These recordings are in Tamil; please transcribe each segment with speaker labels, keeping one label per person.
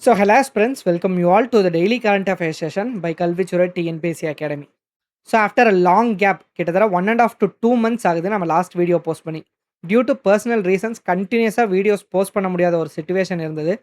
Speaker 1: So, hello friends, welcome you all to the daily current affairs session by Kalvichura TNPSC Academy. So, after a long gap, கிட்டத்தட்ட 1.5 to 2 months ஆகுது நம்ம லாஸ்ட் வீடியோ போஸ்ட் பண்ணி. டியூ டு பர்சனல் ரீசன்ஸ் கண்டினியூஸாக வீடியோஸ் போஸ்ட் பண்ண முடியாத ஒரு சிச்சுவேஷன் இருந்தது.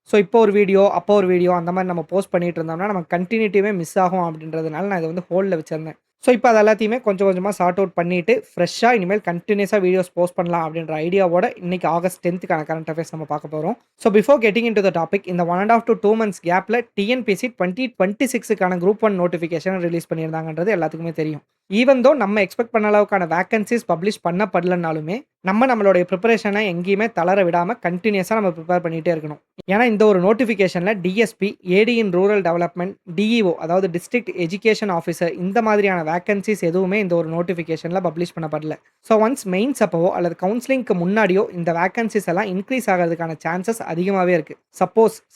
Speaker 1: ஸோ, இப்போ ஒரு வீடியோ, அப்போ ஒரு வீடியோ அந்த மாதிரி நம்ம போஸ்ட் பண்ணிட்டு இருந்தோம்னா நம்ம கண்டினியூட்டிவே மிஸ் ஆகும் அப்படின்றதுனால நான் இதை வந்து ஹோல்டில் வச்சிருந்தேன். ஸோ, இப்போ அது எல்லாத்தையுமே கொஞ்சம் கொஞ்சமாக சார்ட் அவுட் பண்ணிட்டு ஃப்ரெஷ்ஷாக இனிமேல் கண்டினியூஸாக வீடியோஸ் போஸ்ட் பண்ணலாம் அப்படின்ற ஐடியாவோட இன்னைக்கு ஆகஸ்ட் 10th கரண்ட் அஃபேர்ஸ் நம்ம பார்க்க போகிறோம். So, before getting in to the topic, இந்த 1.5 to 2 months கேப்பில் டிஎன்பிஎஸ்சி 2026க்கான குரூப் 1 நோட்டிஃபிகேஷன் ரிலீஸ் பண்ணியிருந்தாங்கன்றது எல்லாத்துக்குமே தெரியும். ஈவன் தோ நம்ம எக்ஸ்பெக்ட் பண்ண அளவுக்கான வேகன்சிஸ் பப்ளிஷ் பண்ணப்படலனாலுமே நம்மளுடைய ப்ரிப்பரேஷனை எங்கேயுமே தளர விடாமல் கண்டினியூஸாக நம்ம ப்ரிப்பேர் பண்ணிகிட்டே இருக்கணும். ஏன்னா இந்த ஒரு நோட்டிஃபிகேஷனில் DSP, AD in rural development, DEO அதாவது டிஸ்ட்ரிக்ட் எஜுகேஷன் ஆஃபீஸர் இந்த மாதிரியான வேகன்சிஸ் எதுவுமே இந்த ஒரு நோட்டிஃபிகேஷனில் பப்ளிஷ் பண்ணப்படல. ஸோ ஒன்ஸ் மெயின்ஸ் அப்போவோ அல்லது கவுன்சிலிங்க்கு முன்னாடியோ இந்த வேகன்சிஸ் எல்லாம் இன்க்ரீஸ் ஆகிறதுக்கான சான்சஸ் அதிகமாகவே இருக்குது.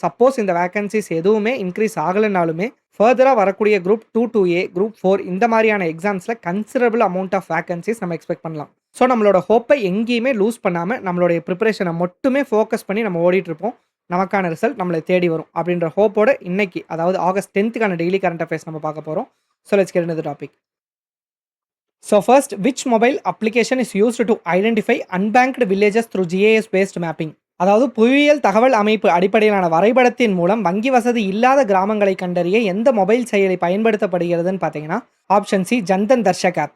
Speaker 1: சப்போஸ் இந்த வேகன்சிஸ் எதுவுமே இன்க்ரீஸ் ஆகலைனாலுமே ஃபர்தராக வரக்கூடிய குரூப் 2-2A, குரூப் 4 இந்த மாதிரியான எக்ஸாம்ஸில் கன்சிடரபிள் அமௌண்ட் ஆஃப் வேகன்சிஸ் நம்ம எக்ஸ்பெக்ட் பண்ணலாம். ஸோ நம்மளோட ஹோப்பை எங்கேயுமே லூஸ் பண்ணாமல் நம்மளுடைய ப்ரிப்பரேஷனை மட்டுமே ஃபோக்கஸ் பண்ணி நம்ம ஓடிட்டு இருப்போம். நமக்கான ரிசல்ட் நம்மளை தேடி வரும் அப்படின்ற ஹோப்போட இன்னைக்கு அதாவது August 10th daily current affairs நம்ம பார்க்க போகிறோம். So let's get into the topic. So first, which mobile application is used to identify unbanked villages through GIS based mapping? அதாவது புவியியல் தகவல் அமைப்பு அடிப்படையிலான வரைபடத்தின் மூலம் வங்கி வசதி இல்லாத கிராமங்களை கண்டறிய எந்த மொபைல் செயலி பயன்படுத்தப்படுகிறதுன்னு பார்த்தீங்கன்னா option C, Jan Dhan Darshak app.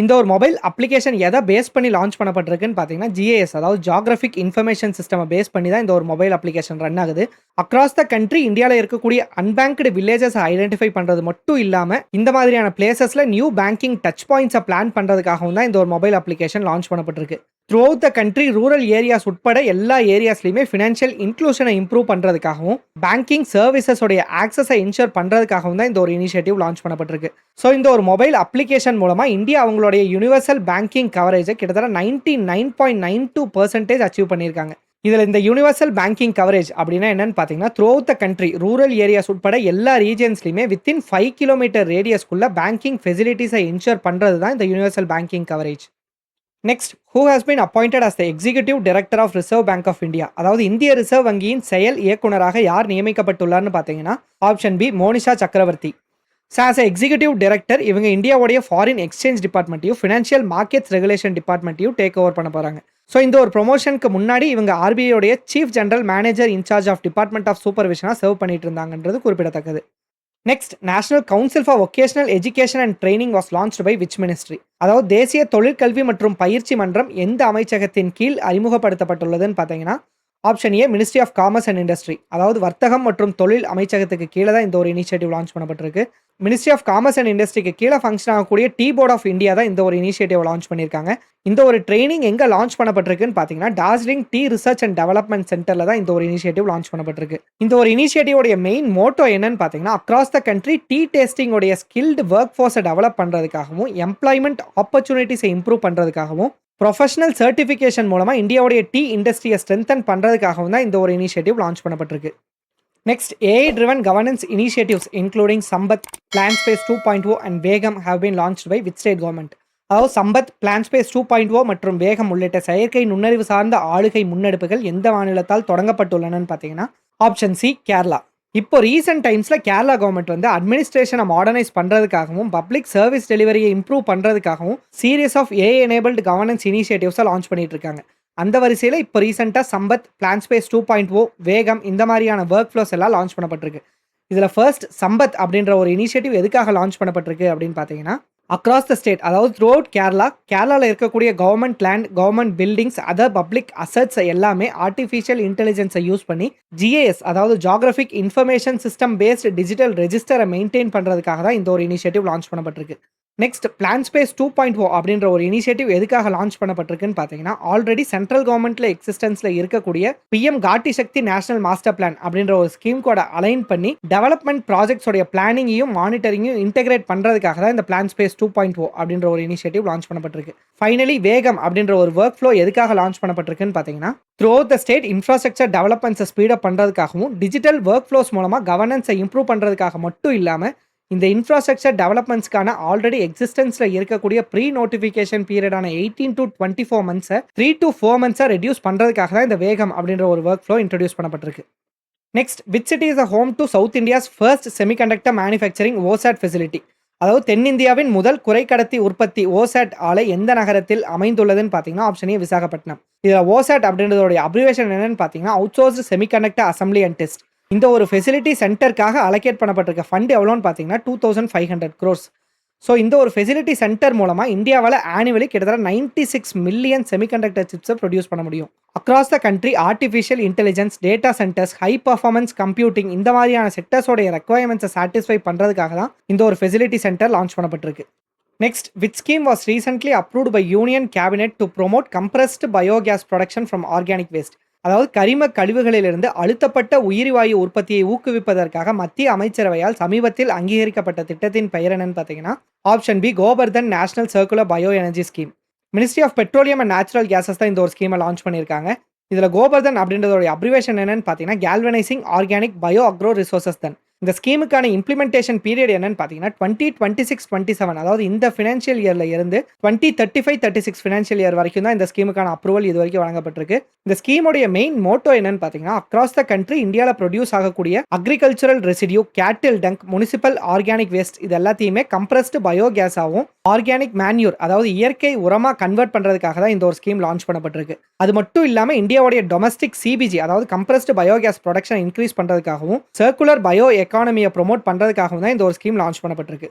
Speaker 1: இந்த ஒரு மொபைல் அப்ளிகேஷன் எதை பேஸ் பண்ணி லான்ச் பண்ணப்பட்டிருக்குன்னு பார்த்தீங்கன்னா ஜிஏஎஸ் அதாவது ஜியோகிராஃபிக் இன்ஃபர்மேஷன் சிஸ்டமை பேஸ் பண்ணி தான் இந்த ஒரு மொபைல் அப்ளிகேஷன் ரன் ஆகுது. அக்ராஸ் த கண்ட்ரி இந்தியாவில் இருக்கக்கூடிய அன்பேங்க்டு வில்லேஜஸ் ஐடென்டிஃபை பண்ணுறது மட்டும் இல்லாமல் இந்த மாதிரியான பிளேசஸில் நியூ பேங்கிங் டச் பாயிண்ட்ஸை பிளான் பண்ணுறதுக்காகவும் தான் இந்த ஒரு மொபைல் அப்ளிகேஷன் லான்ச் பண்ணப்பட்டிருக்கு. Through out the country rural areas உட்பட எல்லா ஏரியாஸ்லையுமே ஃபினான்ஷியல் இன்க்ளூஷனை இம்ப்ரூவ் பண்ணுறதுக்காகவும் பேங்கிங் சர்வீசஸோடைய ஆக்சஸை இன்ஷூர் பண்ணுறதுக்காகவும் தான் இந்த ஒரு இனிஷியேட்டிவ் லான்ச் பண்ணப்பட்டிருக்கு. ஸோ இந்த ஒரு மொபைல் அப்ளிகேஷன் மூலமாக இந்தியா அவங்களுடைய யூனிவர்சல் பேங்கிங் கவரேஜை கிட்டத்தட்ட 99.92% அச்சீவ் பண்ணியிருக்காங்க. இதில் இந்த யூனிவர்சல் பேங்கிங் கவரேஜ் அப்படின்னா என்னன்னு பார்த்தீங்கன்னா throughout the country rural areas உட்பட எல்லா ரீஜன்ஸ்லையுமே வித்தின் 5 கிலோமீட்டர் ரேடியஸ்க்குள்ள பேங்கிங் ஃபெசிலிட்டிஸை இன்ஷூர் பண்ணுறது தான் இந்த universal banking coverage. Next, who has been appointed as the executive director of Reserve Bank of India? அதாவது இந்திய ரிசர்வ் வங்கியின் செயல் இயக்குனராக யார் நியமிக்கப்பட்டுள்ளார்னு பார்த்தீங்கன்னா ஆப்ஷன் பி, மோனிஷா சக்கரவர்த்தி. ஆஸ் எக்ஸிகூட்டிவ் டைரக்டர் இவங்க இந்தியாவுடைய ஃபாரின் எக்ஸ்சேஞ்ச் டிபார்ட்மெண்ட்டையும் ஃபினான்ஷியல் மார்க்கெட்ஸ் ரெகுலேஷன் டிபார்ட்மெண்ட்டையும் டேக் ஓவர் பண்ண போகிறாங்க. ஸோ இந்த ஒரு ப்ரொமோஷனுக்கு முன்னாடி இவங்க ஆர்பிஐயோடைய chief general manager in charge of department of சூப்பர்விஷனாக சர்வ் பண்ணிட்டு இருந்தாங்கன்றது குறிப்பிடத்தக்கது. Next, national council for vocational education and training was launched by which ministry? அதாவது தேசிய தொழிற்கல்வி மற்றும் பயிற்சி மன்றம் எந்த அமைச்சகத்தின் கீழ் அறிமுகப்படுத்தப்பட்டுள்ளதுன்னு பார்த்தீங்கன்னா option A, ministry of commerce and industry. அதாவது வர்த்தகம் மற்றும் தொழில் அமைச்சகத்துக்கு கீழே தான் இந்த ஒரு இனிஷியேட்டிவ் லான்ச் பண்ணப்பட்டிருக்கு. மினிஸ்ட்ரி ஆஃப் காமர்ஸ் அண்ட் இண்டஸ்ட்ரிக்கு கீழே ஃபங்க்ஷன் ஆகக்கூடிய டீ போர்ட் ஆஃப் இந்தியா தான் இந்த ஒரு இனிஷியேட்டிவ் லான்ச் பண்ணியிருக்காங்க. இந்த ஒரு ட்ரைனிங் எங்கே லான்ச் பண்ணப்பட்டிருக்குன்னு பார்த்தீங்கன்னா Darjeeling tea research and development சென்டரில் தான் இந்த ஒரு இனிஷியேட்டிவ் லான்ச் பண்ணப்பட்டிருக்கு. இந்த ஒரு இனிஷியேட்டிவோடைய மெயின் மோட்டோ என்னன்னு பார்த்தீங்கன்னா அக்ராஸ் த கண்ட்ரி டீ டேஸ்டிங்கோடைய ஸ்கில்டு ஒர்க் ஃபோர்ஸை டெவலப் பண்ணுறதுக்காகவும் எம்ப்ளாய்மெண்ட் ஆப்பர்ச்சுனிட்டிஸை இம்ப்ரூவ் பண்ணுறதுக்காகவும் ப்ரொஃபஷனல் சர்டிஃபிகேஷன் மூலமாக இந்தியாவுடைய டீ இண்டஸ்ட்ரியை ஸ்ட்ரென்தன் பண்ணுறதுக்காகவும் தான் இந்த ஒரு இனிஷியேட்டிவ் லான்ச் பண்ணப்பட்டிருக்கு. Next, AI driven governance initiatives including Sampath, plan space 2.0 and வேகம் have been launched by which state government? அதாவது சம்பத், பிளான் ஸ்பேஸ் 2.0 மற்றும் வேகம் உள்ளிட்ட செயற்கை நுண்ணறிவு சார்ந்த ஆளுகை முன்னெடுப்புகள் எந்த மாநிலத்தால் தொடங்கப்பட்டுள்ளனன்னு பார்த்தீங்கன்னா ஆப்ஷன் சி, கேரளா. இப்போ ரீசெண்ட் டைம்ஸில் கேரளா கவர்மெண்ட் வந்து அட்மினிஸ்ட்ரேஷனை மாடர்னைஸ் பண்ணுறதுக்காகவும் பப்ளிக் சர்வீஸ் டெலிவரியை இம்ப்ரூவ் பண்ணுறதுக்காகவும் series of AI enabled governance இனிஷியேட்டிவ்ஸை லான்ச் பண்ணிட்டு இருக்காங்க. அந்த வரிசையில் இப்போ ரீசெண்டாக சம்பத், பிளான் ஸ்பேஸ் 2.0, வேகம் இந்த மாதிரியான ஒர்க் ஃப்ளோஸ் எல்லாம் லான்ச் பண்ணப்பட்டிருக்கு. இதில் ஃபர்ஸ்ட் சம்பத் அப்படின்ற ஒரு இனிஷியேட்டிவ் எதுக்காக லான்ச் பண்ணப்பட்டிருக்கு அப்படின்னு பார்த்தீங்கன்னா அக்ராஸ் த ஸ்டேட் அதாவது த்ரூ அவுட் கேரளாவில் இருக்கக்கூடிய government land, government buildings, other public assets எல்லாமே ஆர்டிஃபிஷியல் இன்டெலிஜென்ஸை யூஸ் பண்ணி GIS அதாவது geographic information system based digital ரெஜிஸ்டரை மெயின்டைன் பண்ணுறதுக்காக தான் இந்த ஒரு இனிஷியேட்டிவ் லான்ச் பண்ணப்பட்டிருக்கு. நெக்ஸ்ட், பிளான் ஸ்பேஸ் 2.0 அப்படின்ற ஒரு இனிஷியேட்டிவ் எதுக்காக லான்ச் பண்ணப்பட்டிருக்குன்னு பார்த்தீங்கன்னா ஆல்ரெடி சென்ட்ரல் கவர்மெண்ட்ல எக்ஸிஸ்டன்ஸ்ல இருக்கக்கூடிய PM காட்டி சக்தி நேஷனல் மாஸ்டர் பிளான் அப்படின்ற ஒரு ஸ்கீம் கூட அலைன் பண்ணி டெவலப்மெண்ட் ப்ராஜெக்ட்ஸோடைய பிளானிங்கையும் மானிட்டரிங்கையும் இன்டெகிரேட் பண்ணுறதுக்காக தான் இந்த பிளான் ஸ்பேஸ் 2.0 அப்படின்ற ஒரு இனிஷியேட்டிவ் லான்ச் பண்ணப்பட்டிருக்கு. ஃபைனலி வேகம் அப்படின்ற ஒரு ஒர்க் ஃப்ளோ எதுக்காக லான்ச் பண்ணப்பட்டிருக்குன்னு பார்த்தீங்கன்னா throughout the state infrastructure டெவலப்மெண்ட்ஸை ஸ்பீடப் பண்ணுறதுக்காகவும் டிஜிட்டல் ஒர்க் ஃப்ளோஸ் மூலமாக கவர்னன்ஸை இம்ப்ரூவ் பண்ணுறதுக்காக மட்டும் இல்லாமல் இந்த இன்ஃப்ராஸ்ட்ரக்சர் டெவலப்மெண்ட்ஸ்க்கான ஆல்ரெடி எக்ஸிஸ்டன்ஸில் இருக்கக்கூடிய ப்ரீ நோட்டிஃபிகேஷன் பீரியடான 18 to 24 months 3 to 4 months reduce பண்ணுறதுக்காக தான் இந்த வேகம் அப்படின்ற ஒரு ஒர்க் ஃப்ளோ இன்ட்ரடியூஸ் பண்ணப்பட்டிருக்கு. Next which city is a home to South India's first semiconductor manufacturing OSAT facility? அதாவது தென்னிந்தியாவின் முதல் குறைக்கடத்தி உற்பத்தி ஓசாட் ஆலை எந்த நகரத்தில் அமைந்துள்ளதுன்னு பார்த்தீங்கன்னா ஆப்ஷன் ஏ விசாகப்பட்டினம். இதில் ஓசாட் அப்படின்றதோடைய அப்ரிவேஷன் என்னன்னு பார்த்தீங்கன்னா அவுட்சோர்ஸ்டு செமிகண்டக்டர் அசம்பிளி அண்ட் டெஸ்ட். இந்த ஒரு ஃபெசிலிட்டி சென்டருக்காக அலோகேட் பண்ணப்பட்டிருக்க ஃபண்ட் எவ்வளோன்னு பார்த்தீங்கன்னா 2500 crores. ஸோ இந்த ஒரு ஃபெசிலிட்டி சென்டர் மூலமாக இந்தியாவில் ஆனுவலி கிட்டத்தட்ட 96 மில்லியன் செமிகண்டக்டர் சிப்ஸை ப்ரொடியூஸ் பண்ண முடியும். Across the country artificial intelligence, data centres, high performance computing இந்த மாதிரியான செக்டர்ஸோடைய ரெக்வயர்மெண்ட்ஸை சாட்டிஸ்ஃபை பண்ணுறதுக்காக தான் இந்த ஒரு ஃபெசிலிட்டி சென்டர் லான்ச் பண்ணப்பட்டிருக்கு. Next which scheme was recently approved by union cabinet to promote compressed biogas production from organic waste? அதாவது கரிம கழிவுகளிலிருந்து அழுத்தப்பட்ட உயிரிவாயு உற்பத்தியை ஊக்குவிப்பதற்காக மத்திய அமைச்சரவையால் சமீபத்தில் அங்கீகரிக்கப்பட்ட திட்டத்தின் பெயர் என்னன்னு பார்த்தீங்கன்னா option B Gobardhan national circular bio energy scheme. Ministry of petroleum and natural gases தான் இந்த ஒரு ஸ்கீமை லான்ச் பண்ணியிருக்காங்க. இதில் கோபர்தன் அப்படின்றதோட அப்ரிவேஷன் என்னன்னு பார்த்தீங்கன்னா galvanising organic bio agro resources தன். இந்த ஸ்கீமுக்கான இம்ப்ளிமெண்டேஷன் பீரியட் என்னன்னு பார்த்தீங்கன்னா 2026-27 அதாவது இந்த ஃபினான்ஷியல் இயரில் இருந்து 2035-36 ஃபினான்ஷியல் இயர் வரைக்கும் தான் இந்த ஸ்கீமுக்கான அப்ரூவல் இது வரைக்கும் வழங்கப்பட்டிருக்கு. இந்த ஸ்கீமுடைய மெயின் மோட்டோ என்னன்னு பார்த்தீங்கன்னா அக்ராஸ் த கண்ட்ரி இந்தியாவில் ப்ரொடியூஸ் ஆகக்கூடிய அக்ரிகல்ச்சரல் ரெசிடியூ, கேட்டில் டங்க், முனிசிபல் ஆர்கானிக் வேஸ்ட் இது எல்லாத்தையுமே கம்ப்ரஸ்டு பயோகேஸாகவும் ஆர்கானிக் மேன்யூர் அதாவது இயற்கை உரமாக கன்வெர்ட் பண்ணுறதுக்காக தான் இந்த ஒரு ஸ்கீம் லான்ச் பண்ணப்பட்டிருக்கு. அது மட்டும் இல்லாமல் இந்தியாவுடைய டொமஸ்டிக் சிபிஜி அதாவது கம்ப்ரஸ்டு பயோகேஸ் ப்ரொடக்ஷன் இன்க்ரீஸ் பண்ணுறதுக்காகவும் சர்க்குலர் பயோ எக்கானமியை ப்ரொமோட் பண்ணுறதுக்காகவும் தான் இந்த ஒரு ஸ்கீம் லான்ச் பண்ணப்பட்டிருக்கு.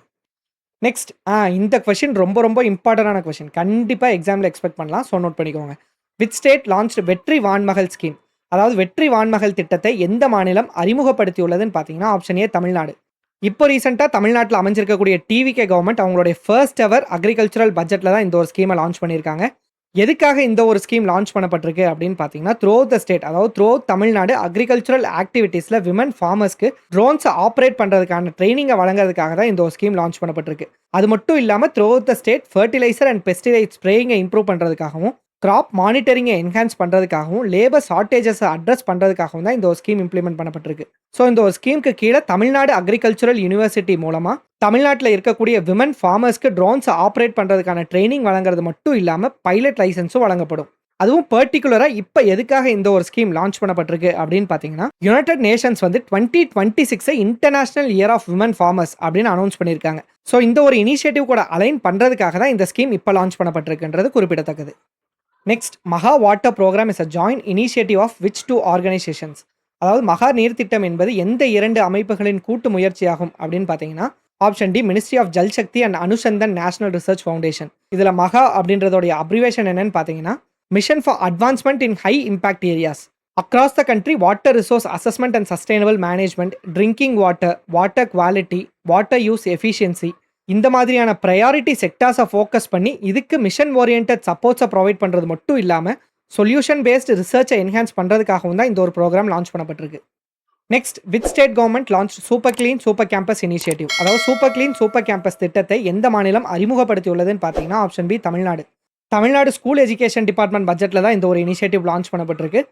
Speaker 1: நெக்ஸ்ட் இந்த கொஸ்டின் ரொம்ப ரொம்ப இம்பார்ட்டன்டான கொஸ்டின், கண்டிப்பாக எக்ஸாமில் எக்ஸ்பெக்ட் பண்ணலாம். ஸோ நோட் பண்ணிக்கோங்க. Which state launch Vetri Vaanmagal scheme? அதாவது வெற்றி வான்மகள் திட்டத்தை எந்த மாநிலம் அறிமுகப்படுத்தியுள்ளதுன்னு பார்த்தீங்கன்னா ஆப்ஷன் ஏ தமிழ்நாடு. இப்போ ரீசெண்டாக தமிழ்நாட்டில் அமைஞ்சிருக்கக்கூடிய டிவிகே கவர்மெண்ட் அவங்களுடைய ஃபர்ஸ்ட் எவர் அக்ரிகல்ச்சரல் பட்ஜெட்டில் தான் இந்த ஒரு ஸ்கீமை லான்ச் பண்ணியிருக்காங்க. எதுக்காக இந்த ஒரு ஸ்கீம் லான்ச் பண்ணப்பட்டிருக்கு அப்படின்னு பார்த்தீங்கன்னா த்ரூ த ஸ்டேட் அதாவது த்ரூ தமிழ்நாடு அக்ரிகல்ச்சரல் ஆக்டிவிட்டீஸில் விமன் ஃபார்மர்ஸ்க்கு ட்ரோன்ஸை ஆப்ரேட் பண்ணுறதுக்கான ட்ரைனிங்கை வழங்குறதுக்காக தான் இந்த ஒரு ஸ்கீம் லான்ச் பண்ணப்பட்டிருக்கு. அது மட்டும் இல்லாமல் through the state fertiliser and pesticide ஸ்ப்ரேயிங்கை இம்ப்ரூவ் பண்ணுறதுக்காகவும் கிராப் மானிட்டரிங்கை என்ஹான்ஸ் பண்ணுறதுக்காகவும் லேபர் ஷார்ட்டேஜஸை அட்ரஸ் பண்ணுறதுக்காகவும் தான் இந்த ஒரு ஸ்கீம் இம்ப்ளிமெண்ட் பண்ணப்பட்டிருக்கு. ஸோ இந்த ஒரு ஸ்கீமுக்கு கீழே தமிழ்நாடு அக்ரிகல்ச்சரல் யூனிவர்சிட்டி மூலமாக தமிழ்நாட்டில் இருக்கக்கூடிய விமன் ஃபார்மர்ஸ்க்கு ட்ரோன்ஸை ஆப்ரேட் பண்ணுறதுக்கான ட்ரைனிங் வழங்குறது மட்டும் இல்லாமல் பைலட் லைசன்ஸும் வழங்கப்படும். அதுவும் பர்டிகுலராக இப்போ எதுக்காக இந்த ஒரு ஸ்கீம் லான்ச் பண்ணப்பட்டிருக்கு அப்படின்னு பார்த்தீங்கன்னா யுனைடெட் நேஷன்ஸ் வந்து 2026 international year of women farmers அப்படின்னு அனௌன்ஸ் பண்ணியிருக்காங்க. ஸோ இந்த ஒரு இனிஷியேட்டிவ் கூட அலைன் பண்ணுறதுக்காக தான் இந்த ஸ்கீம் இப்போ லான்ச் பண்ணப்பட்டிருக்குன்றது குறிப்பிடத்தக்கது. Next Maha water programme is a joint initiative of which two organisations? அதாவது மகா நீர் திட்டம் என்பது எந்த 2 அமைப்புகளின் கூட்டு முயற்சியாகும் அப்படின்னு பார்த்தீங்கன்னா option D ministry of Jal Shakti and Anusandhan national research foundation. இதில் மகா அப்படின்றதோடைய அப்ரிவேஷன் என்னன்னு பார்த்தீங்கன்னா mission for advancement in high impact areas across the country water resource assessment and sustainable management, drinking water, water quality, water use efficiency இந்த மாதிரியான ப்ரையாரிட்டி செக்டார்ஸை ஃபோக்கஸ் பண்ணி இதுக்கு மிஷன் ஓரியன்ட் சப்போர்ட்ஸை ப்ரொவைட் பண்ணுறது மட்டும் இல்லாமல் சொல்யூஷன் பேஸ்டு ரிசர்ச்சை என்ஹான்ஸ் பண்ணுறதுக்காகவும் தான் இந்த ஒரு ப்ரோக்ராம் லான்ச் பண்ணப்பட்டிருக்கு. Next which state government launch super clean super campus initiative? அதாவது சூப்பர் கிளீன் சூப்பர் கேம்பஸ் திட்டத்தை எந்த மாநிலம் அறிமுகப்படுத்தியுள்ளதுன்னு பார்த்தீங்கன்னா option B Tamil Nadu. Tamil Nadu school education department பட்ஜெட்டில் தான் இந்த ஒரு இனிஷியேட்டிவ் லான்ச் பண்ணப்பட்டிருக்கு.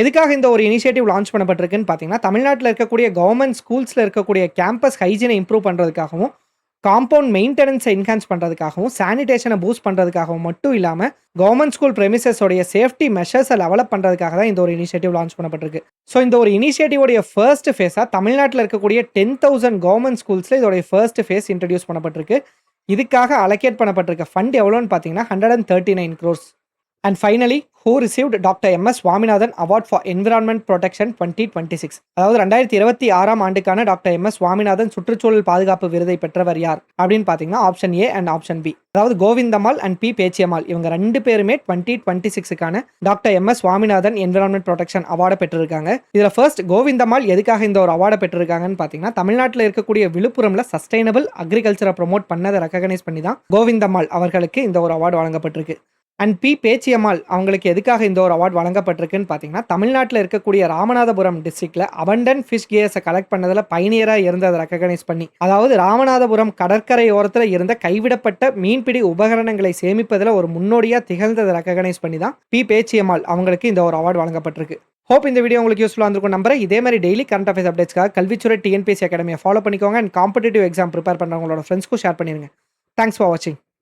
Speaker 1: எதுக்காக இந்த ஒரு இனிஷியேட்டிவ் லான்ச் பண்ணப்பட்டிருக்குன்னு பார்த்தீங்கன்னா தமிழ்நாட்டில் இருக்கக்கூடிய கவர்மெண்ட் ஸ்கூல்ஸில் இருக்கக்கூடிய கேம்பஸ் ஹைஜீனை இம்ப்ரூவ் பண்ணுறதுக்காகவும் காம்பவுண்ட் மெயின்டெனன்ஸை என்ஹான்ஸ் பண்ணுறதுக்காகவும் சானிடேஷனை பூஸ்ட் பண்ணுறதுக்காகவும் மட்டும் இல்லாமல் கவர்மெண்ட் ஸ்கூல் ப்ரெமிசஸோடைய சேஃப்டி மெஷர்ஸை டெவலப் பண்ணுறதுக்காக தான் இந்த ஒரு இனிஷியேட்டிவ் லான்ச் பண்ணப்பட்டிருக்கு. ஸோ இந்த ஒரு இனிஷியேட்டிவோடைய ஃபர்ஸ்ட் ஃபேஸாக தமிழ்நாட்டில் இருக்கக்கூடிய 10,000 கவர்மெண்ட் ஸ்கூல்ஸில் இதோடைய ஃபர்ஸ்ட் ஃபேஸ் இன்ட்ரடியூஸ் பண்ணப்பட்டிருக்கு. இதுக்காக அலோகேட் பண்ணப்பட்டிருக்க ஃபண்ட் எவ்வளோன்னு பார்த்தீங்கன்னா 139 crores. And finally who received doctor M S. Swaminathan award for environment protection 2026? அதாவது 2026 ஆண்டுக்கான டாக்டர் எம்.எஸ். சுவாமிநாதன் சுற்றுச்சூழல் பாதுகாப்பு விருதை பெற்றவர் யார் அப்படின்னு பார்த்தீங்கன்னா option A and option B. அதாவது கோவிந்தம்மாள் அண்ட் பி பேச்சியம்மாள் இவங்க 2 பேருமே 2026க்கான doctor M S. Swaminathan environment protection அவார்டை பெற்றிருக்காங்க. இதில் ஃபர்ஸ்ட் கோவிந்தம்மாள் எதுக்காக இந்த ஒரு அவார்டை பெற்றிருக்காங்கன்னு பார்த்தீங்கன்னா தமிழ்நாட்டில் இருக்கக்கூடிய விழுப்புரம்ல சஸ்டைனபிள் அக்ரிகல்ச்சரை ப்ரொமோட் பண்ணதை ரெகக்னைஸ் பண்ணி தான் கோவிந்தம்மாள் அவர்களுக்கு இந்த ஒரு அவார்டு வழங்கப்பட்டிருக்கு. அண்ட் பி பேச்சியம்மாள் அவங்களுக்கு எதுக்காக இந்த ஒரு அவார்டு வழங்கப்பட்டிருக்குன்னு பார்த்தீங்கன்னா தமிழ்நாட்டில் இருக்கக்கூடிய ராமநாதபுரம் டிஸ்ட்ரிக்ட்ல அபண்டன்ட் ஃபிஷ் கேஸை கலெக்ட் பண்ணதில் பைனியராக இருந்ததை ரெகக்னைஸ் பண்ணி, அதாவது ராமநாதபுரம் கடற்கரை ஓரத்தில் இருந்த கைவிடப்பட்ட மீன்பிடி உபகரணங்களை சேமிப்பதில் ஒரு முன்னோடியாக திகழ்ந்ததை ரெகக்னைஸ் பண்ணி தான் பி பேச்சியம்மாள் அவங்களுக்கு இந்த ஒரு அவார்டு வழங்கப்பட்டிருக்கு. ஹோப் இந்த வீடியோ உங்களுக்கு யூஸ்ஃபுல்லாக இருந்திருக்கும் நம்புறேன். இதே மாதிரி டெய்லி கரண்ட் அஃபேர்ஸ் அப்டேட்ஸ்க்காக கல்விச்சுரை டிஎன்பிஎஸ்சி அகாடமியை ஃபாலோ பண்ணிக்கோங்க. அண்ட் காம்படிட்டிவ் எக்ஸாம் ப்ரிப்பேர் பண்ணுறவங்களோட ஃப்ரெண்ட்ஸ்க்கும் ஷேர் பண்ணிடுங்க. தேங்க்ஸ் ஃபார் வாட்சிங்.